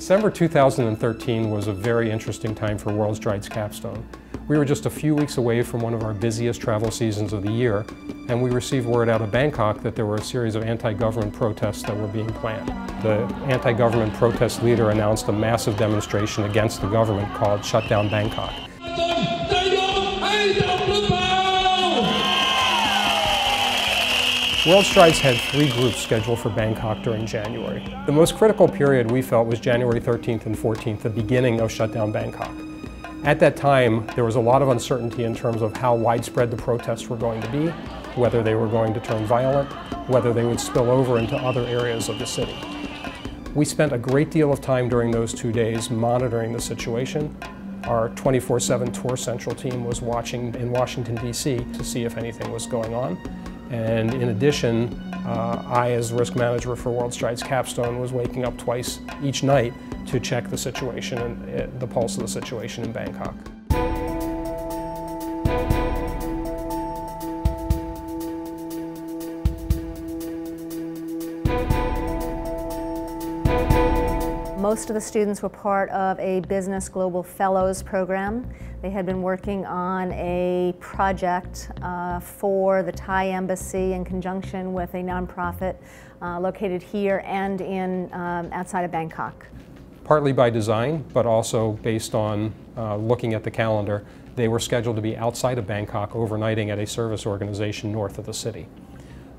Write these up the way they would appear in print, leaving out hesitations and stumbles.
December 2013 was a very interesting time for WorldStrides Capstone. We were just a few weeks away from one of our busiest travel seasons of the year, and we received word out of Bangkok that there were a series of anti-government protests that were being planned. The anti-government protest leader announced a massive demonstration against the government called Shut Down Bangkok. WorldStrides had 3 groups scheduled for Bangkok during January. The most critical period we felt was January 13th and 14th, the beginning of Shut Down Bangkok. At that time, there was a lot of uncertainty in terms of how widespread the protests were going to be, whether they were going to turn violent, whether they would spill over into other areas of the city. We spent a great deal of time during those 2 days monitoring the situation. Our 24/7 Tour Central team was watching in Washington, D.C. to see if anything was going on. And in addition, I, as risk manager for WorldStrides Capstone, was waking up twice each night to check the situation and the pulse of the situation in Bangkok. Most of the students were part of a Business Global Fellows program. They had been working on a project for the Thai Embassy in conjunction with a nonprofit located here and in outside of Bangkok. Partly by design, but also based on looking at the calendar, they were scheduled to be outside of Bangkok overnighting at a service organization north of the city.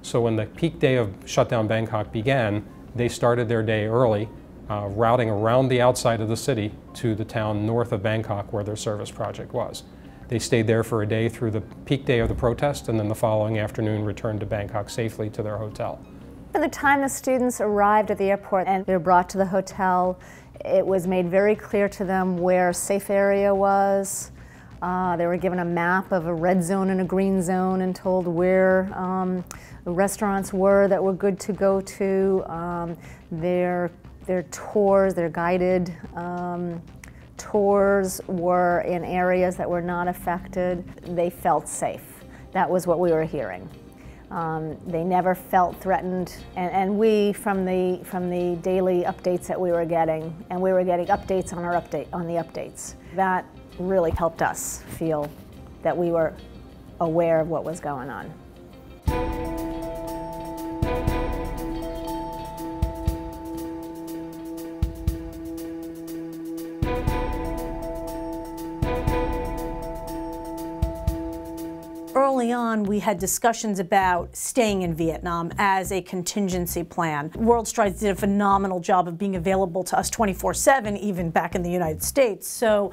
So when the peak day of Shutdown Bangkok began, they started their day early, routing around the outside of the city to the town north of Bangkok where their service project was. They stayed there for a day through the peak day of the protest, and then the following afternoon returned to Bangkok safely to their hotel. By the time the students arrived at the airport and they were brought to the hotel, it was made very clear to them where a safe area was. They were given a map of a red zone and a green zone and told where the restaurants were that were good to go to. Their tours, their guided tours were in areas that were not affected. They felt safe. That was what we were hearing. They never felt threatened, and we, from the daily updates that we were getting, and we were getting updates on the updates, that really helped us feel that we were aware of what was going on. Early on, we had discussions about staying in Vietnam as a contingency plan. WorldStrides did a phenomenal job of being available to us 24/7, even back in the United States. So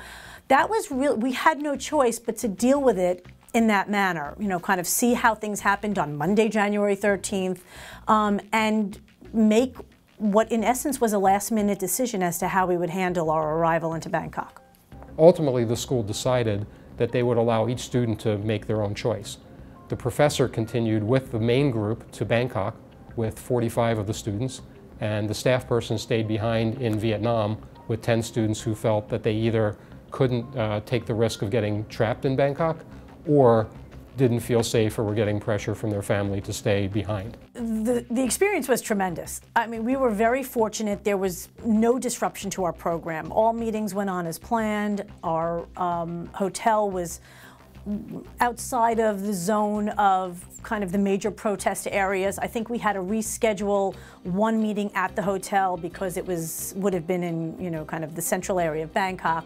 that was real. We had no choice but to deal with it in that manner, you know, kind of see how things happened on Monday, January 13th, and make what in essence was a last-minute decision as to how we would handle our arrival into Bangkok. Ultimately, the school decided that they would allow each student to make their own choice. The professor continued with the main group to Bangkok with 45 of the students, and the staff person stayed behind in Vietnam with 10 students who felt that they either couldn't take the risk of getting trapped in Bangkok or didn't feel safe or were getting pressure from their family to stay behind. The experience was tremendous. I mean, we were very fortunate. There was no disruption to our program. All meetings went on as planned. Our hotel was outside of the zone of kind of the major protest areas. I think we had to reschedule one meeting at the hotel because it would have been in, you know, kind of the central area of Bangkok.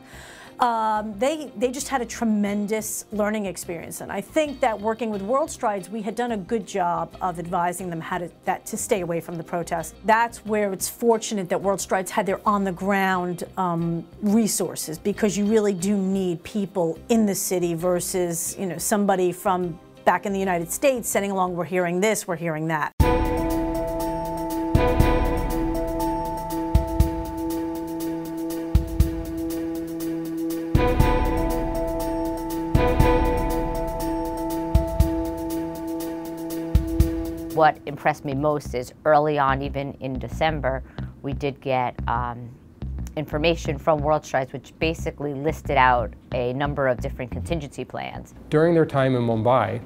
They just had a tremendous learning experience, and I think that working with WorldStrides, we had done a good job of advising them how to stay away from the protest. That's where it's fortunate that WorldStrides had their on-the-ground resources, because you really do need people in the city versus, you know, somebody from back in the United States sending along, we're hearing this, we're hearing that. What impressed me most is early on, even in December, we did get information from WorldStrides, which basically listed out a number of different contingency plans. During their time in Mumbai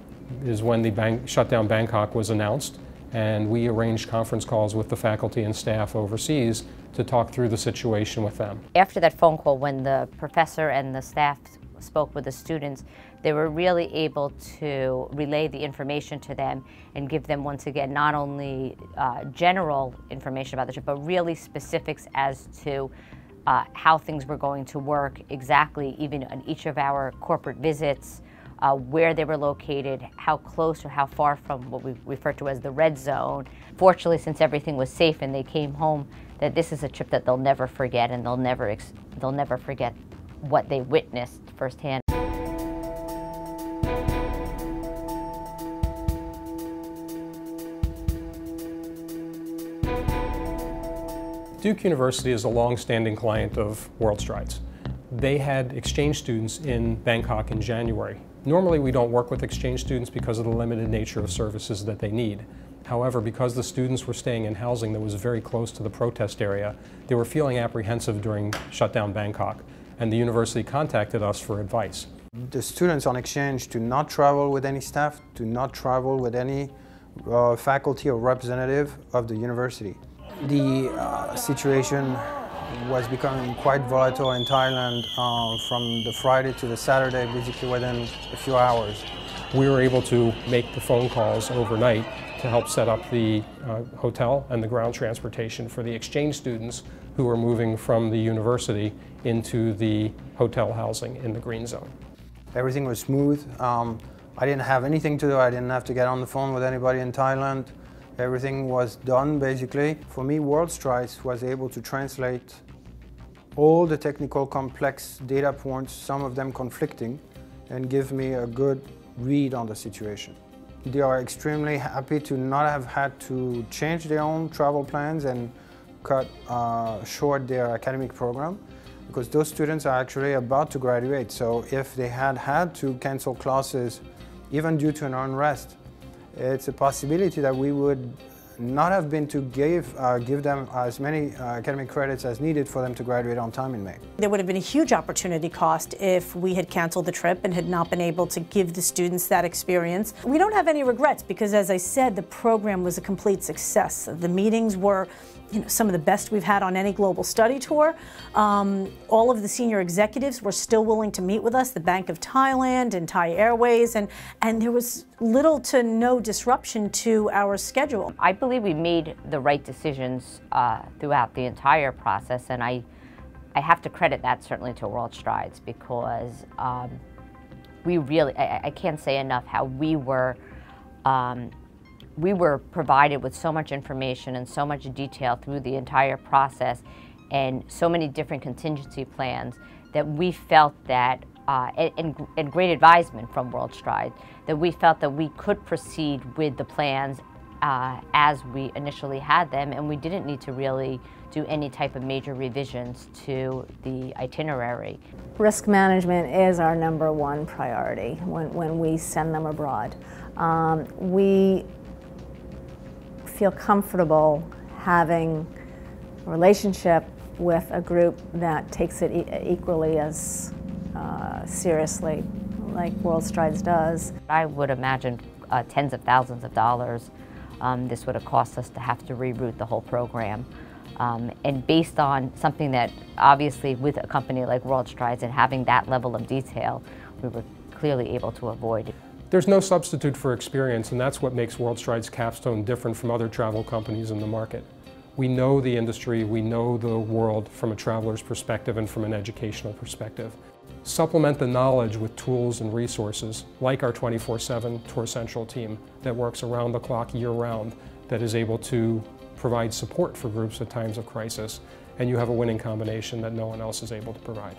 is when the Shutdown Bangkok was announced, and we arranged conference calls with the faculty and staff overseas to talk through the situation with them. After that phone call, when the professor and the staff spoke with the students, they were really able to relay the information to them and give them, once again, not only general information about the trip, but really specifics as to how things were going to work exactly, even on each of our corporate visits, where they were located, how close or how far from what we refer to as the red zone. Fortunately, since everything was safe and they came home, that this is a trip that they'll never forget, and they'll never forget what they witnessed firsthand. Duke University is a long-standing client of WorldStrides. They had exchange students in Bangkok in January. Normally we don't work with exchange students because of the limited nature of services that they need. However, because the students were staying in housing that was very close to the protest area, they were feeling apprehensive during shutdown Bangkok, and the university contacted us for advice. The students on exchange do not travel with any staff, do not travel with any faculty or representative of the university. The situation was becoming quite volatile in Thailand from the Friday to the Saturday, basically within a few hours. We were able to make the phone calls overnight to help set up the hotel and the ground transportation for the exchange students who were moving from the university into the hotel housing in the green zone. Everything was smooth. I didn't have anything to do. I didn't have to get on the phone with anybody in Thailand. Everything was done, basically. For me, WorldStrides was able to translate all the technical complex data points, some of them conflicting, and give me a good read on the situation. They are extremely happy to not have had to change their own travel plans and cut short their academic program, because those students are actually about to graduate. So if they had to cancel classes, even due to an unrest, it's a possibility that we would not have been to give them as many academic credits as needed for them to graduate on time in May. There would have been a huge opportunity cost if we had canceled the trip and had not been able to give the students that experience. We don't have any regrets because, as I said, the program was a complete success. The meetings were some of the best we've had on any global study tour. All of the senior executives were still willing to meet with us, the Bank of Thailand and Thai Airways, and there was little to no disruption to our schedule. I believe we made the right decisions throughout the entire process, and I have to credit that certainly to WorldStrides, because we really, I can't say enough how we were provided with so much information and so much detail through the entire process, and so many different contingency plans, that we felt that, and great advisement from WorldStrides, that we felt that we could proceed with the plans as we initially had them, and we didn't need to really do any type of major revisions to the itinerary. Risk management is our #1 priority when we send them abroad. We feel comfortable having a relationship with a group that takes it equally as seriously, like WorldStrides does. I would imagine tens of thousands of dollars this would have cost us to have to reroute the whole program. And based on something that, obviously, with a company like WorldStrides and having that level of detail, we were clearly able to avoid. There's no substitute for experience, and that's what makes WorldStrides Capstone different from other travel companies in the market. We know the industry, we know the world from a traveler's perspective and from an educational perspective. Supplement the knowledge with tools and resources like our 24/7 Tour Central team that works around the clock year-round, that is able to provide support for groups at times of crisis, and you have a winning combination that no one else is able to provide.